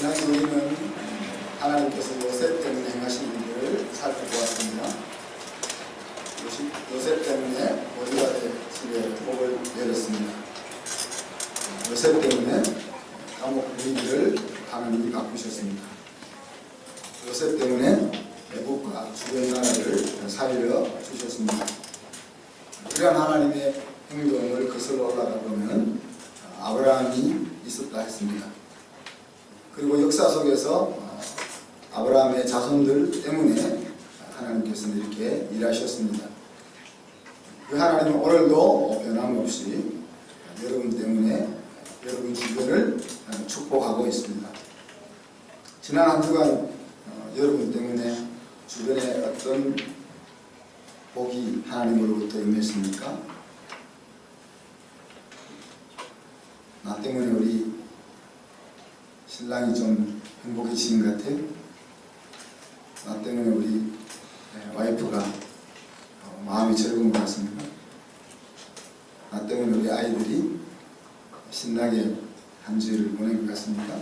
지난 우리는 하나님께서 요셉 때문에 행하신 일들을 살펴보았습니다. 요셉 때문에 보디발의 집에 목을 내렸습니다. 요셉 때문에 감옥 분위기를 하나님이 바꾸셨습니다. 요셉 때문에 애국과 주변 나라를 살려주셨습니다. 이러한 하나님의 행동을 거슬러 올라가 보면 아브라함이 있었다 했습니다. 그리고 역사 속에서 아브라함의 자손들 때문에 하나님께서는 이렇게 일하셨습니다. 그 하나님은 오늘도 변함없이 여러분 때문에 여러분 주변을 축복하고 있습니다. 지난 한 주간 여러분 때문에 주변에 어떤 복이 하나님으로부터 임했습니까? 나 때문에 우리 신랑이 좀 행복해지는 것 같아요. 나 때문에 우리 와이프가 마음이 즐거운 것 같습니다. 나 때문에 우리 아이들이 신나게 한 주를 보낸 것 같습니다.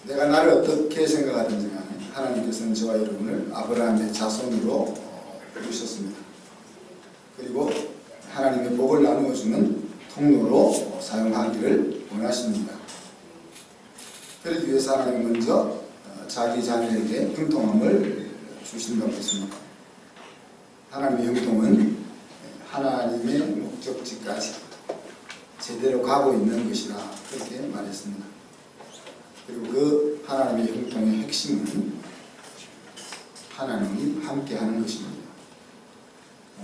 내가 나를 어떻게 생각하든지 간에 하나님께서는 저와 여러분을 아브라함의 자손으로 부르셨습니다. 그리고 하나님의 복을 나누어주는 통로로 사용하기를 원하십니다. 그러기 위해서 하나님 먼저 자기 자녀에게 형통함을 주신다고 했습니다. 하나님의 형통은 하나님의 목적지까지 제대로 가고 있는 것이라 그렇게 말했습니다. 그리고 그 하나님의 형통의 핵심은 하나님이 함께하는 것입니다.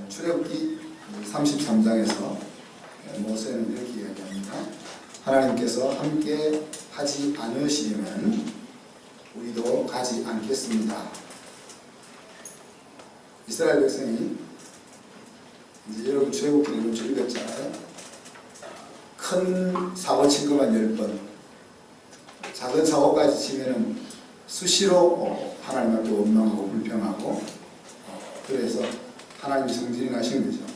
출애굽기 33장에서 모세는 이렇게 이야기합니다. 하나님께서 함께 하지 않으시면 우리도 가지 않겠습니다. 이스라엘 백성이 이제 여러분 출애굽기를 먼저 읽었잖아요. 큰 사고 친 것만 10번, 작은 사고까지 치면은 수시로 하나님 앞에 원망하고 불평하고 그래서 하나님이 성질이 나신 거죠.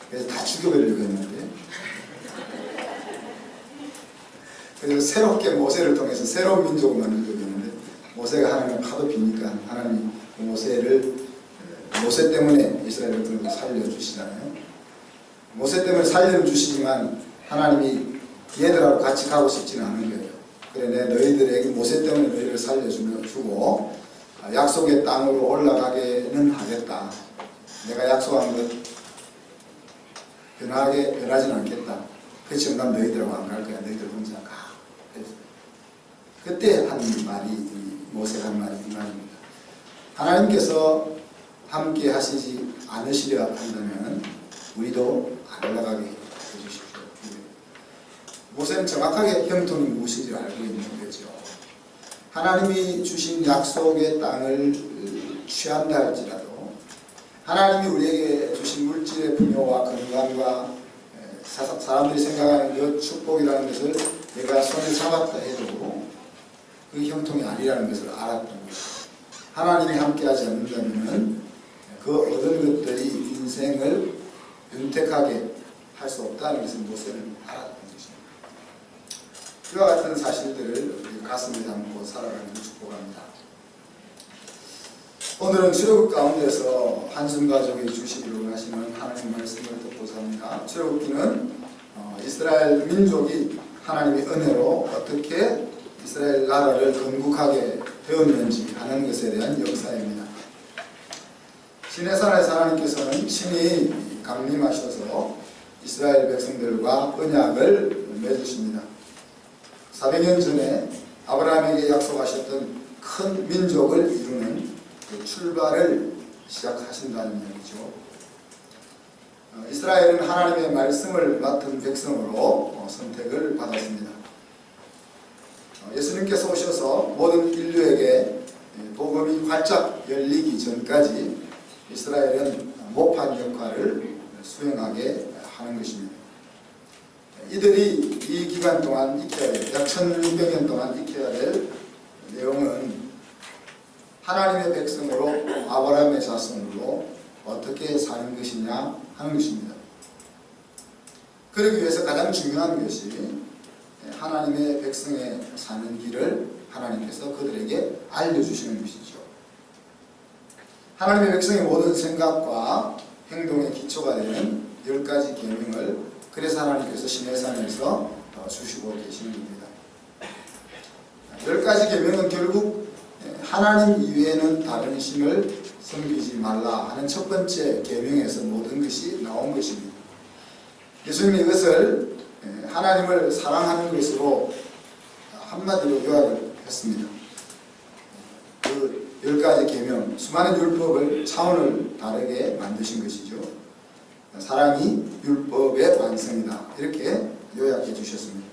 그래서 다 죽여버리려고 했는데 그래서 새롭게 모세를 통해서 새로운 민족을 만들려고 했는데 모세가 하나님을 하도 비니까 하나님이 모세 때문에 이스라엘 백성을 살려주시잖아요. 모세 때문에 살려주시지만 하나님이 얘들하고 같이 가고 싶지는 않은 거예요. 그래 너희들에게 모세 때문에 너희를 살려주고 약속의 땅으로 올라가게는 하겠다. 내가 약속한 것 변하지는 않겠다. 그렇지만 난 너희들하고 안 갈 거야. 너희들 혼자 가. 그때 한 말이 모세가 한 말이 이 말입니다. 하나님께서 함께 하시지 않으시려 한다면 우리도 안 올라가게 해주십시오. 모세는 정확하게 형통이 무엇인지 알고 있는 거죠. 하나님이 주신 약속의 땅을 취한다 할지라도 하나님이 우리에게 주신 물질의 부여와 건강과 사람들이 생각하는 그 축복이라는 것을 내가 손에 잡았다 해도 그 형통이 아니라는 것을 알았던 거죠. 하나님이 함께하지 않는다면 그 얻은 것들이 인생을 윤택하게 할 수 없다는 것을 모세는 알았던 것입니다. 그와 같은 사실들을 우리 가슴에 담고 살아가는 축복합니다. 오늘은 출애굽 가운데서 한순 가족이 주시기로 원하시는 하나님 말씀을 듣고자 합니다. 출애굽기는 이스라엘 민족이 하나님의 은혜로 어떻게 이스라엘 나라를 건국하게 되었는지 하는 것에 대한 역사입니다. 시내산에서 하나님께서는 친히 강림하셔서 이스라엘 백성들과 언약을 맺으십니다. 400년 전에 아브라함에게 약속하셨던 큰 민족을 이루는 그 출발을 시작하신다는 얘기죠. 이스라엘은 하나님의 말씀을 맡은 백성으로 선택을 받았습니다. 예수님께서 오셔서 모든 인류에게 복음이 활짝 열리기 전까지 이스라엘은 모판 역할을 수행하게 하는 것입니다. 이들이 이 기간 동안 익혀야 될, 약 1600년 동안 익혀야 될 내용은 하나님의 백성으로 아브라함의 자손으로 어떻게 사는 것이냐 하는 것입니다. 그러기 위해서 가장 중요한 것이 하나님의 백성의 사는 길을 하나님께서 그들에게 알려주시는 것이죠. 하나님의 백성의 모든 생각과 행동의 기초가 되는 10가지 계명을 그래서 하나님께서 시내산에서 주시고 계시는 겁니다. 10가지 계명은 결국 하나님 이외에는 다른 신을 섬기지 말라 하는 첫 번째 계명에서 모든 것이 나온 것입니다. 예수님이 이것을 하나님을 사랑하는 것으로 한마디로 요약을 했습니다. 그 10가지 계명, 수많은 율법을 차원을 다르게 만드신 것이죠. 사랑이 율법의 완성이다, 이렇게 요약해 주셨습니다.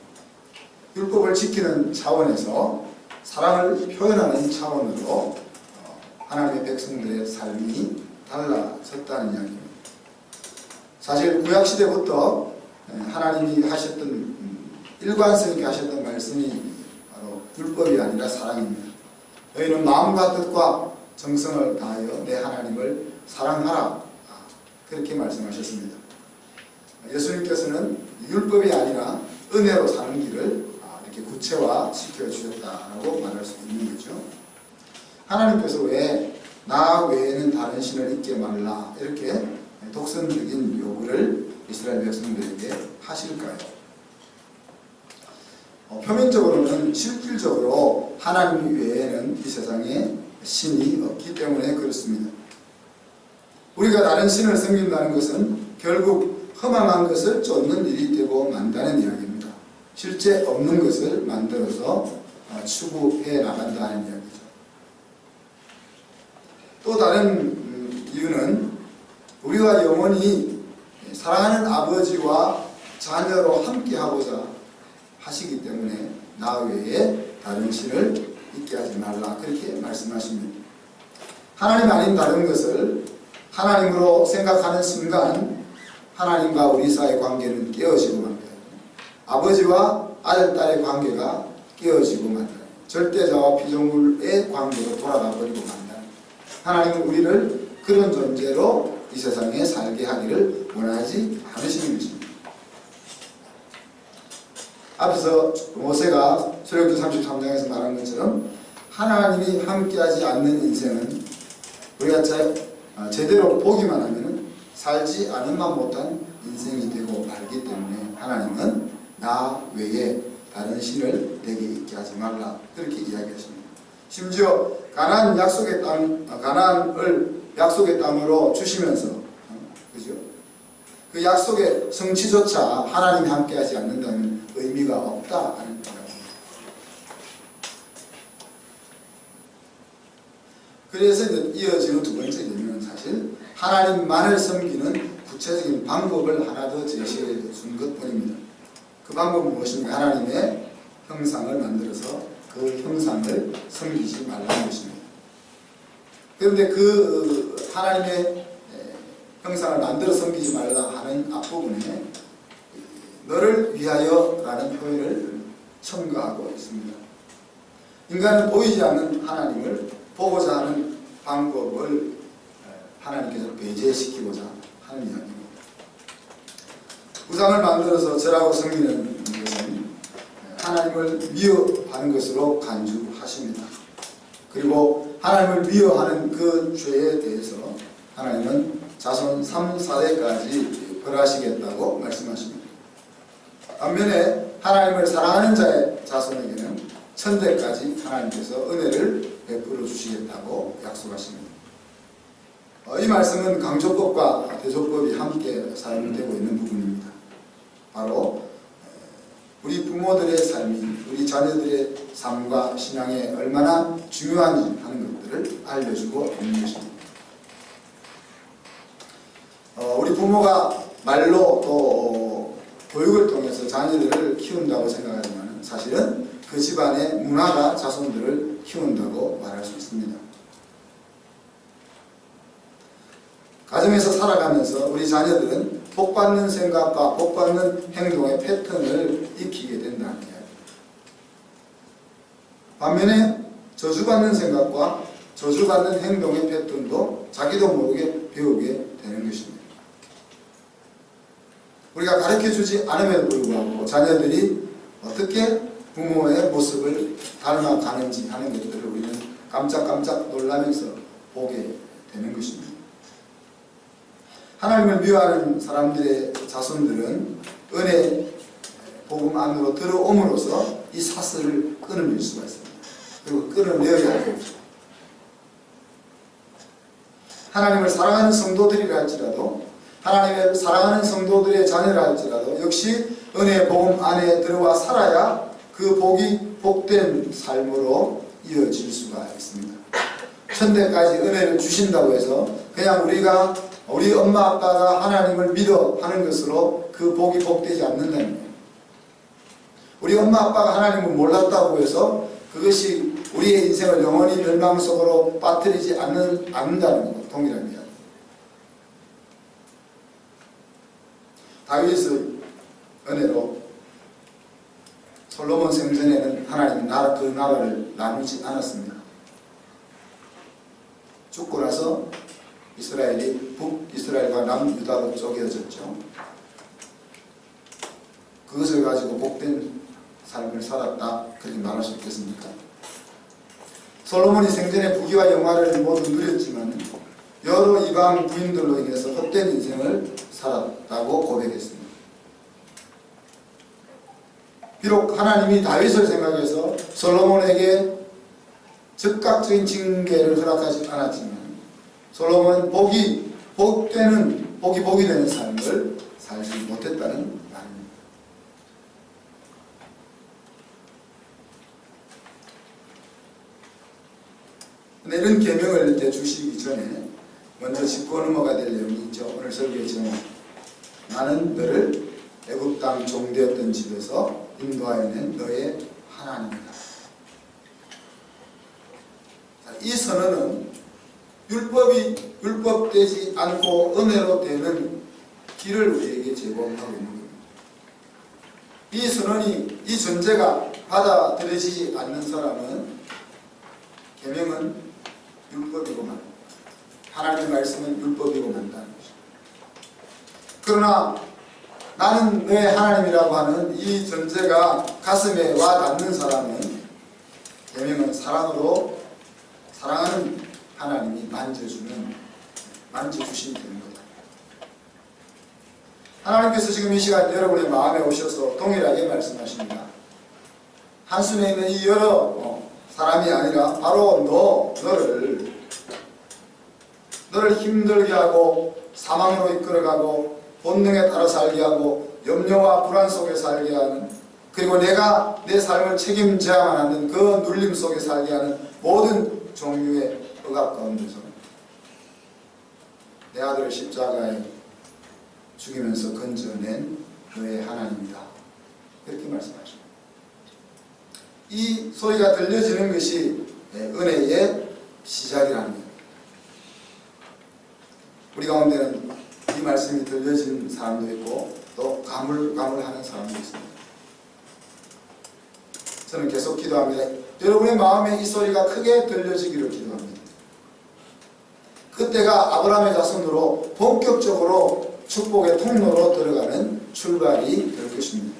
율법을 지키는 차원에서 사랑을 표현하는 차원으로 하나님의 백성들의 삶이 달라졌다는 이야기입니다. 사실 구약시대부터 하나님이 하셨던 일관성 있게 하셨던 말씀이 바로 율법이 아니라 사랑입니다. 너희는 마음과 뜻과 정성을 다하여 내 하나님을 사랑하라, 그렇게 말씀하셨습니다. 예수님께서는 율법이 아니라 은혜로 사는 길을 이렇게 구체화시켜 주셨다라고 말할 수 있는 거죠. 하나님께서 왜 나 외에는 다른 신을 잊게 말라, 이렇게 독선적인 요구를 이스라엘 백성들에게 하실까요? 표면적으로는 실질적으로 하나님 외에는 이 세상에 신이 없기 때문에 그렇습니다. 우리가 다른 신을 섬긴다는 것은 결국 허망한 것을 쫓는 일이 되고 만다는 이야기입니다. 실제 없는 것을 만들어서 추구해 나간다는 이야기죠. 또 다른 이유는 우리가 영원히 사랑하는 아버지와 자녀로 함께하고자 하시기 때문에 나 외에 다른 신을 잊게 하지 말라, 그렇게 말씀하십니다. 하나님 아닌 다른 것을 하나님으로 생각하는 순간 하나님과 우리 사이의 관계는 깨어지고 맙니다. 아버지와 아들, 딸의 관계가 깨어지고 맙니다. 절대자와 피조물의 관계로 돌아가 버리고 맙니다. 하나님은 우리를 그런 존재로 이 세상에 살게 하기를 원하지 않으시는 것입니다. 앞에서 모세가 출애굽기 33장에서 말한 것처럼 하나님이 함께하지 않는 인생은 우리가 제대로 보기만 하면 살지 않은만 못한 인생이 되고 말기 때문에 하나님은 나 외에 다른 신을 내게 있게 하지 말라, 그렇게 이야기하십니다. 심지어 가나안 약속의 땅, 가나안을 약속의 땅으로 주시면서, 그죠? 그 약속의 성취조차 하나님이 함께하지 않는다면 의미가 없다 하는 이야기입니다. 그래서 이제 이어지는 두 번째 계명은 사실 하나님만을 섬기는 구체적인 방법을 하나 더 제시해 준 것뿐입니다. 그 방법은 무엇인가? 하나님의 형상을 만들어서 그 형상을 섬기지 말라는 것입니다. 그런데 그 하나님의 형상을 만들어 섬기지 말라 하는 앞부분에 너를 위하여 라는 표현을 첨가하고 있습니다. 인간은 보이지 않는 하나님을 보고자 하는 방법을 하나님께서 배제시키고자 하는 이야기입니다. 우상을 만들어서 절하고 섬기는 것은 하나님을 미워하는 것으로 간주하십니다. 그리고 하나님을 미워하는 그 죄에 대해서 하나님은 자손 3, 4대까지 벌하시겠다고 말씀하십니다. 반면에 하나님을 사랑하는 자의 자손에게는 천대까지 하나님께서 은혜를 베풀어 주시겠다고 약속하십니다. 이 말씀은 강조법과 대조법이 함께 사용되고 있는 부분입니다. 바로 우리 부모들의 삶이 우리 자녀들의 삶과 신앙에 얼마나 중요한지 하는 것들을 알려주고 있는 것입니다. 우리 부모가 말로 또 교육을 통해서 자녀들을 키운다고 생각하지만 사실은 그 집안의 문화가 자손들을 키운다고 말할 수 있습니다. 가정에서 살아가면서 우리 자녀들은 복받는 생각과 복받는 행동의 패턴을 익히게 된다는 이야기입니다. 반면에 저주받는 생각과 저주받는 행동의 패턴도 자기도 모르게 배우게 되는 것입니다. 우리가 가르쳐주지 않음에도 불구하고 자녀들이 어떻게 부모의 모습을 닮아가는지 하는 것들을 우리는 깜짝깜짝 놀라면서 보게 되는 것입니다. 하나님을 미워하는 사람들의 자손들은 은혜 복음 안으로 들어옴으로써 이 사슬을 끊어낼 수가 있습니다. 그리고 끊어내어야 합니다. 하나님을 사랑하는 성도들이라 할지라도, 하나님을 사랑하는 성도들의 자녀라 할지라도 역시 은혜의 복음 안에 들어와 살아야 그 복이 복된 삶으로 이어질 수가 있습니다. 천대까지 은혜를 주신다고 해서 그냥 우리 엄마 아빠가 하나님을 믿어 하는 것으로 그 복이 복되지 않는다는 거예요. 우리 엄마 아빠가 하나님을 몰랐다고 해서 그것이 우리의 인생을 영원히 멸망 속으로 빠뜨리지 않는다는 것 동일합니다. 다윗의 은혜로 솔로몬 생전에는 하나님이 그 나라를 나누지 않았습니다. 죽고 나서 이스라엘이 북이스라엘과 남유다로 쪼개졌죠. 그것을 가지고 복된 삶을 살았다 그렇게 말할 수 있겠습니까? 솔로몬이 생전에 부귀와 영화를 모두 누렸지만 여러 이방 부인들로 인해서 헛된 인생을 살았다고 고백했습니다. 비록 하나님이 다윗을 생각해서 솔로몬에게 즉각적인 징계를 허락하지 않았지만 솔로몬은 복이 되는 삶을 살지 못했다는 말입니다. 이런 계명을 이제 주시기 전에 먼저 짚고 넘어가야 될 내용이 있죠. 오늘 설교의 제목, 나는 너를 애굽 땅 종되었던 집에서 인도하여낸 너의 하나님이다. 이 선언은 율법이 율법되지 않고 은혜로 되는 길을 우리에게 제공하고 있는 겁니다. 이 선언이, 이 전제가 받아들여지지 않는 사람은 계명은 율법이고만, 하나님의 말씀은 율법이고 만다는 것입니다. 그러나 나는 너의 하나님이라고 하는 이 전제가 가슴에 와 닿는 사람은 계명은 사랑하는 하나님이 만져주시면 되는 거다. 하나님께서 지금 이 시간 여러분의 마음에 오셔서 동일하게 말씀하십니다. 한순에 있는 이 여러 사람이 아니라 바로 너를 힘들게 하고 사망으로 이끌어가고 본능에 따라 살게 하고 염려와 불안 속에 살게 하는, 그리고 내가 내 삶을 책임져야만 하는 그 눌림 속에 살게 하는 모든 종류의 억압 가운데서 내 아들을 십자가에 죽이면서 건져낸 너의 하나님이다. 이렇게 말씀하십니다. 이 소리가 들려지는 것이 은혜의 시작이라는 거예요. 우리 가운데는 이 말씀이 들려지는 사람도 있고 또 가물가물하는 사람도 있습니다. 저는 계속 기도합니다. 여러분의 마음에 이 소리가 크게 들려지기를 기도합니다. 그때가 아브라함의 자손으로 본격적으로 축복의 통로로 들어가는 출발이 될 것입니다.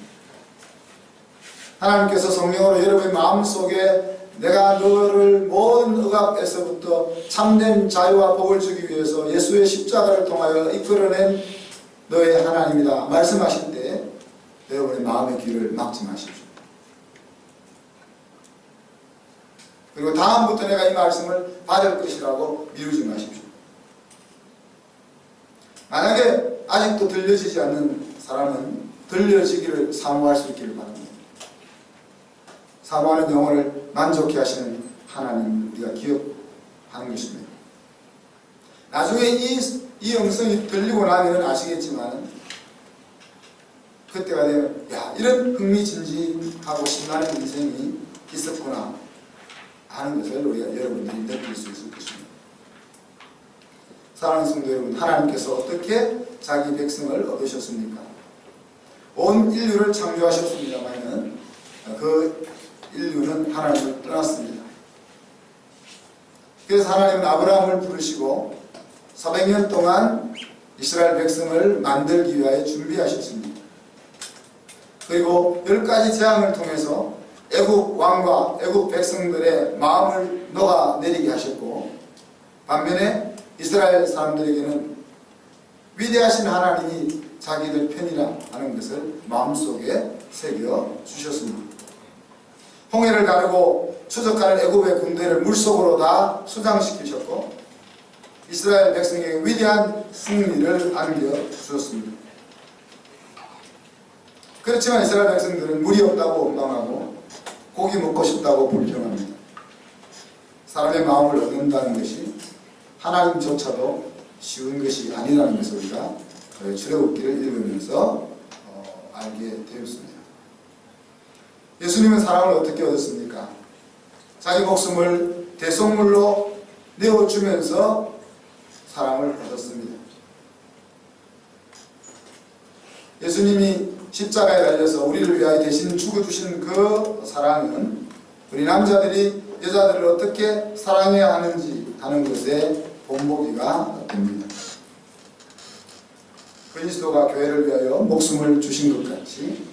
하나님께서 성령으로 여러분의 마음속에 내가 너를 모든 억압에서부터 참된 자유와 복을 주기 위해서 예수의 십자가를 통하여 이끌어낸 너의 하나님이다 말씀하실 때 여러분의 마음의 귀를 막지 마십시오. 그리고 다음부터 내가 이 말씀을 받을 것이라고 미루지 마십시오. 만약에 아직도 들려지지 않는 사람은 들려지기를 사모할 수 있기를 바랍니다. 사모하는 영혼을 만족해 하시는 하나님 우리가 기억하는 것입니다. 나중에 이 음성이 들리고 나면 아시겠지만 그때가 되면 이런 흥미진진하고 신나는 인생이 있었구나 하는 것을 여러분들이 느낄 수 있을 것입니다. 사랑하는 성도 여러분, 하나님께서 어떻게 자기 백성을 얻으셨습니까? 온 인류를 창조하셨습니다만 그 인류는 하나님을 떠났습니다. 그래서 하나님은 아브라함을 부르시고 400년 동안 이스라엘 백성을 만들기 위하여 준비하셨습니다. 그리고 10가지 재앙을 통해서 애국 왕과 애국 백성들의 마음을 녹아내리게 하셨고, 반면에 이스라엘 사람들에게는 위대하신 하나님이 자기들 편이라 하는 것을 마음속에 새겨 주셨습니다. 홍해를 가르고 추적하는 애굽의 군대를 물속으로 다 수장시키셨고, 이스라엘 백성에게 위대한 승리를 안겨주었습니다. 그렇지만 이스라엘 백성들은 물이 없다고 원망하고 고기 먹고 싶다고 불평합니다. 사람의 마음을 얻는다는 것이 하나님조차도 쉬운 것이 아니라는 것을 우리가 출애굽기를 읽으면서 알게 되었습니다. 예수님은 사랑을 어떻게 얻었습니까? 자기 목숨을 대속물로 내어주면서 사랑을 얻었습니다. 예수님이 십자가에 달려서 우리를 위하여 대신 죽어주신 그 사랑은 우리 남자들이 여자들을 어떻게 사랑해야 하는지 하는 것에 본보기가 됩니다. 그리스도가 교회를 위하여 목숨을 주신 것 같이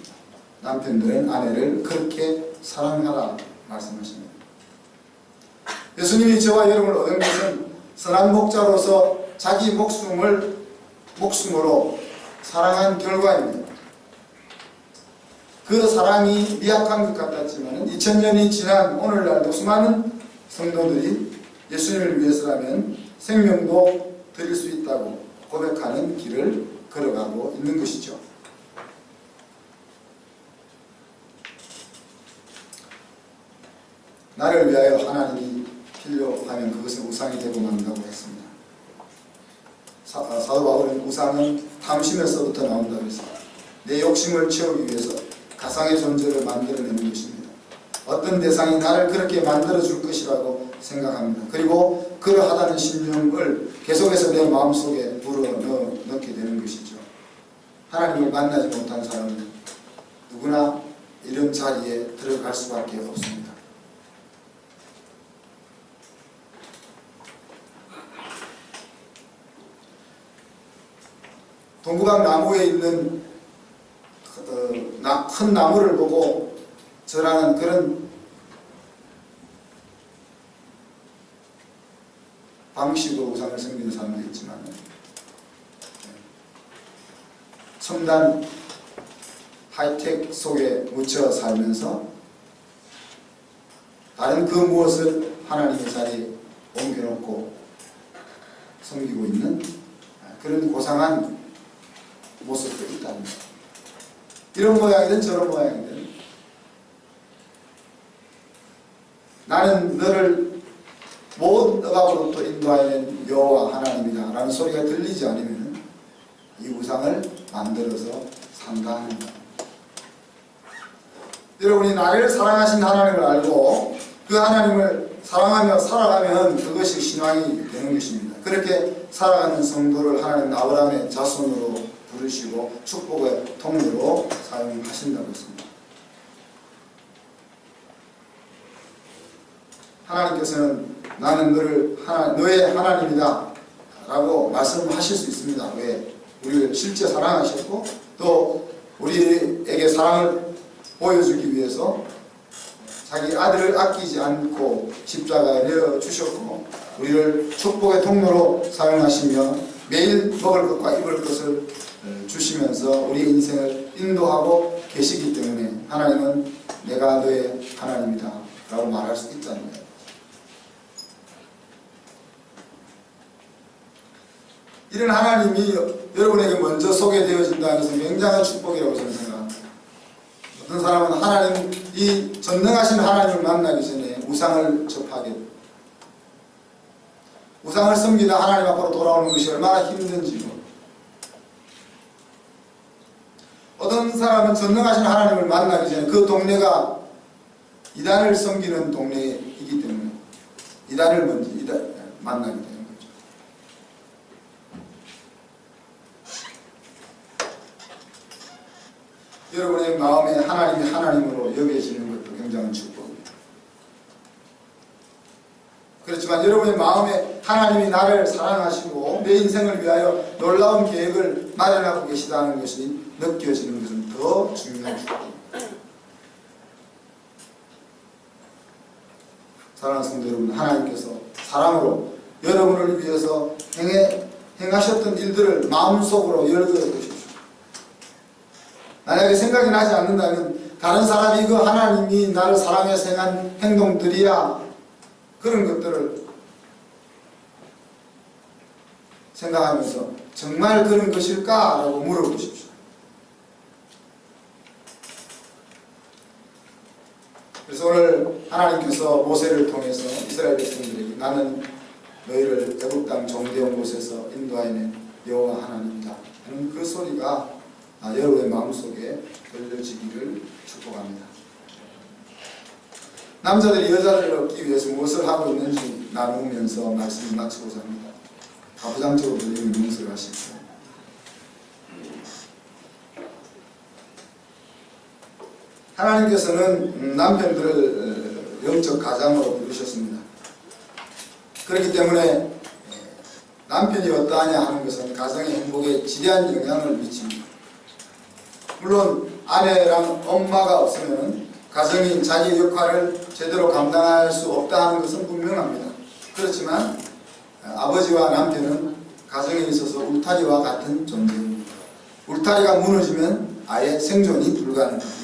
남편들은 아내를 그렇게 사랑하라 말씀하십니다. 예수님이 저와 여러분을 얻은 것은 선한 목자로서 자기 목숨으로 사랑한 결과입니다. 그 사랑이 미약한 것 같았지만 2000년이 지난 오늘날도 수많은 성도들이 예수님을 위해서라면 생명도 드릴 수 있다고 고백하는 길을 걸어가고 있는 것이죠. 나를 위하여 하나님이 필요하면 그것은 우상이 되고 만다고 했습니다. 사도 바울은 우상은 탐심에서부터 나온다고 했습니다. 내 욕심을 채우기 위해서 가상의 존재를 만들어내는 것입니다. 어떤 대상이 나를 그렇게 만들어줄 것이라고 생각합니다. 그리고 그러하다는 신념을 계속해서 내 마음속에 불어넣게 되는 것이죠. 하나님을 만나지 못한 사람은 누구나 이런 자리에 들어갈 수밖에 없습니다. 동구강 나무에 있는 큰 나무를 보고 절하는 그런 방식으로 우상을 섬기는 사람도 있지만, 첨단 하이텍 속에 묻혀 살면서 다른 그 무엇을 하나님의 자리에 옮겨놓고 섬기고 있는 그런 고상한 모습도 있답니다. 이런 모양이든 저런 모양이든 나는 너를 모든 억압으로부터 인도하는 여호와 하나님이다 라는 소리가 들리지 않으면 이 우상을 만들어서 산다는 것. 여러분이 나를 사랑하신 하나님을 알고 그 하나님을 사랑하며 살아가면 그것이 신앙이 되는 것입니다. 그렇게 살아가는 성도를 하나님은 아브라함의 자손으로 부르시고 축복의 통로로 사용하신다고 했습니다. 하나님께서는 나는 너의 하나님이다 라고 말씀하실 수 있습니다. 왜? 우리를 실제 사랑하셨고 또 우리에게 사랑을 보여주기 위해서 자기 아들을 아끼지 않고 십자가에 내어주셨고 우리를 축복의 통로로 사용하시며 매일 먹을 것과 입을 것을 주시면서 우리 인생을 인도하고 계시기 때문에 하나님은 내가 너의 하나님이다 라고 말할 수 있다는 거예요. 이런 하나님이 여러분에게 먼저 소개되어진다는 것은 굉장한 축복이라고 저는 생각합니다. 어떤 사람은 하나님, 이 전능하신 하나님을 만나기 전에 우상을 접하게 됩니다. 우상을 섬기다 하나님 앞으로 돌아오는 것이 얼마나 힘든지요. 어떤 사람은 전능하신 하나님을 만나기 전에 그 동네가 이단을 섬기는 동네이기 때문에 이단을 먼저 만나게 되는 거죠. 여러분의 마음에 하나님이 하나님으로 여겨지는 것도 굉장한 축복입니다. 그렇지만 여러분의 마음에 하나님이 나를 사랑하시고 내 인생을 위하여 놀라운 계획을 마련하고 계시다는 것이 느껴지는 것은 더 중요합니다. 사랑하는 성도 여러분, 하나님께서 사랑으로 여러분을 위해서 행하셨던 일들을 마음속으로 열거해 보십시오. 만약에 생각이 나지 않는다면 다른 사람이 그 하나님이 나를 사랑해서 행한 행동들이야 그런 것들을 생각하면서 정말 그런 것일까? 라고 물어보십시오. 그래서 오늘 하나님께서 모세를 통해서 이스라엘 백성들에게 나는 너희를 애굽 땅 정대한 곳에서 인도하여낸 여호와 하나님이다 하는 그 소리가 여러분의 마음속에 들려지기를 축복합니다. 남자들이 여자들을 얻기 위해서 무엇을 하고 있는지 나누면서 말씀을 마치고자 합니다. 가부장적으로 들리는 문서를 하십시오. 하나님께서는 남편들을 영적 가장으로 부르셨습니다. 그렇기 때문에 남편이 어떠하냐 하는 것은 가정의 행복에 지대한 영향을 미칩니다. 물론 아내랑 엄마가 없으면 가정이 자기 역할을 제대로 감당할 수 없다 하는 것은 분명합니다. 그렇지만 아버지와 남편은 가정에 있어서 울타리와 같은 존재입니다. 울타리가 무너지면 아예 생존이 불가능합니다.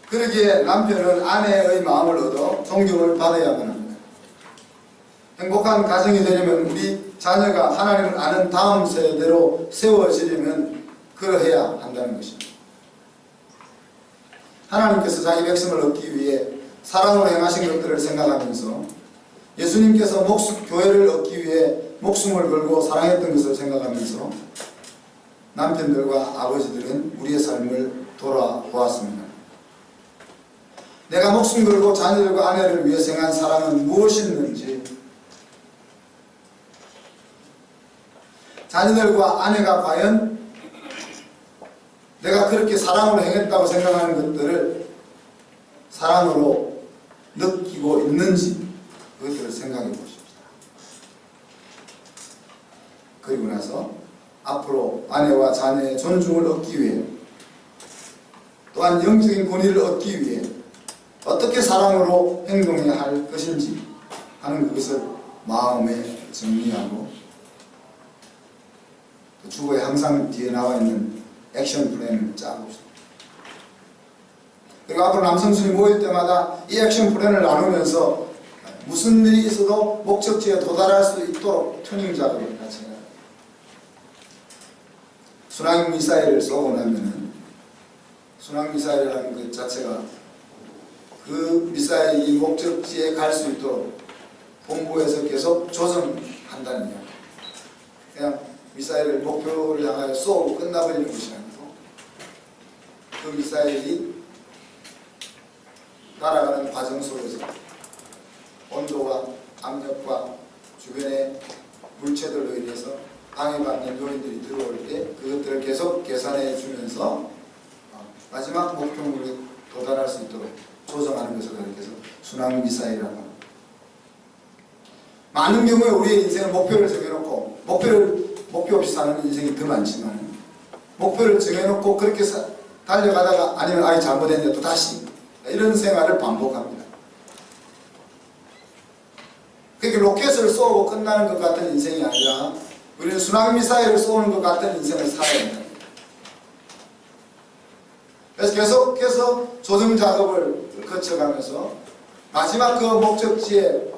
그러기에 남편은 아내의 마음을 얻어 존경을 받아야만 합니다. 행복한 가정이 되려면 우리 자녀가 하나님을 아는 다음 세대로 세워지려면 그러해야 한다는 것입니다. 하나님께서 자기 백성을 얻기 위해 사랑으로 행하신 것들을 생각하면서 예수님께서 교회를 얻기 위해 목숨을 걸고 사랑했던 것을 생각하면서 남편들과 아버지들은 우리의 삶을 돌아보았습니다. 내가 목숨 걸고 자녀들과 아내를 위해 행한 사랑은 무엇이었는지, 자녀들과 아내가 과연 내가 그렇게 사랑으로 행했다고 생각하는 것들을 사랑으로 느끼고 있는지 그것들을 생각해 보십시다. 그리고 나서 앞으로 아내와 자녀의 존중을 얻기 위해 또한 영적인 권위를 얻기 위해 어떻게 사랑으로 행동해야 할 것인지 하는 그것을 마음에 정리하고 주거에 항상 뒤에 나와 있는 액션 플랜을 짜봅시다. 그리고 앞으로 남성순이 모일 때마다 이 액션 플랜을 나누면서 무슨 일이 있어도 목적지에 도달할 수 있도록 튜닝 작업을 같이 해요. 순항 미사일을 쏘고 나면은 순항 미사일이라는 것 자체가 그 미사일이 목적지에 갈 수 있도록 본부에서 계속 조정한다는 이야기. 그냥 미사일을 목표를 향하여 쏘고 끝나버리는 것이 아니고 그 미사일이 날아가는 과정 속에서 온도와 압력과 주변의 물체들로 인해서 방해받는 요인들이 들어올 때 그것들을 계속 계산해 주면서 마지막 목표물에 도달할 수 있도록 조정하는 것을 그렇게 해서 순항 미사일이라고 합니다. 많은 경우에 우리의 인생은 목표를 정해놓고 목표 없이 사는 인생이 더 많지만 목표를 정해놓고 그렇게 달려가다가 아니면 아이 잘못했는데 또 다시 이런 생활을 반복합니다. 그렇게 로켓을 쏘고 끝나는 것 같은 인생이 아니라 우리는 순항 미사일을 쏘는 것 같은 인생을 살아야 합니다. 그래서 계속해서 조정 작업을 거쳐가면서 마지막 그 목적지에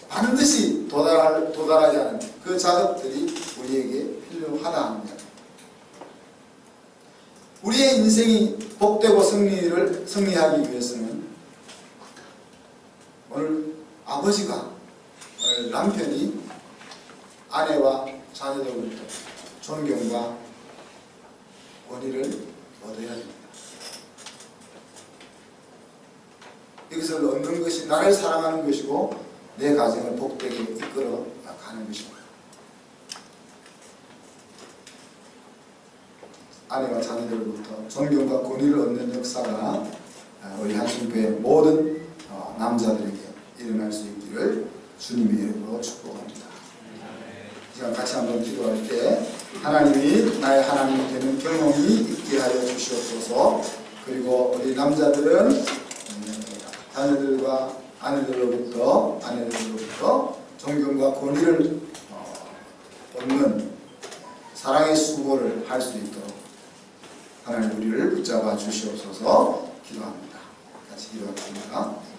반드시 도달하지 않은 그 작업들이 우리에게 필요하다 합니다. 우리의 인생이 복되고 승리하기 위해서는 오늘 아버지가, 오늘 남편이 아내와 자녀들로부터 존경과 권위를 얻어야 됩니다. 이것을 얻는 것이 나를 사랑하는 것이고 내 가정을 복되게 이끌어 가는 것입니다. 아내와 자녀들로부터 존경과 권위를 얻는 역사가 우리 한신교회 모든 남자들에게 일어날 수 있기를 주님의 이름으로 축복합니다. 이 시간 같이 한번 기도할 때 하나님이 나의 하나님이 되는 경험이 있게 하여 주시옵소서. 그리고 우리 남자들은 자녀들과 아내들로부터 존경과 권위를 얻는 사랑의 수고를 할 수 있도록 하나님 우리를 붙잡아 주시옵소서 기도합니다. 같이 기도하겠습니다.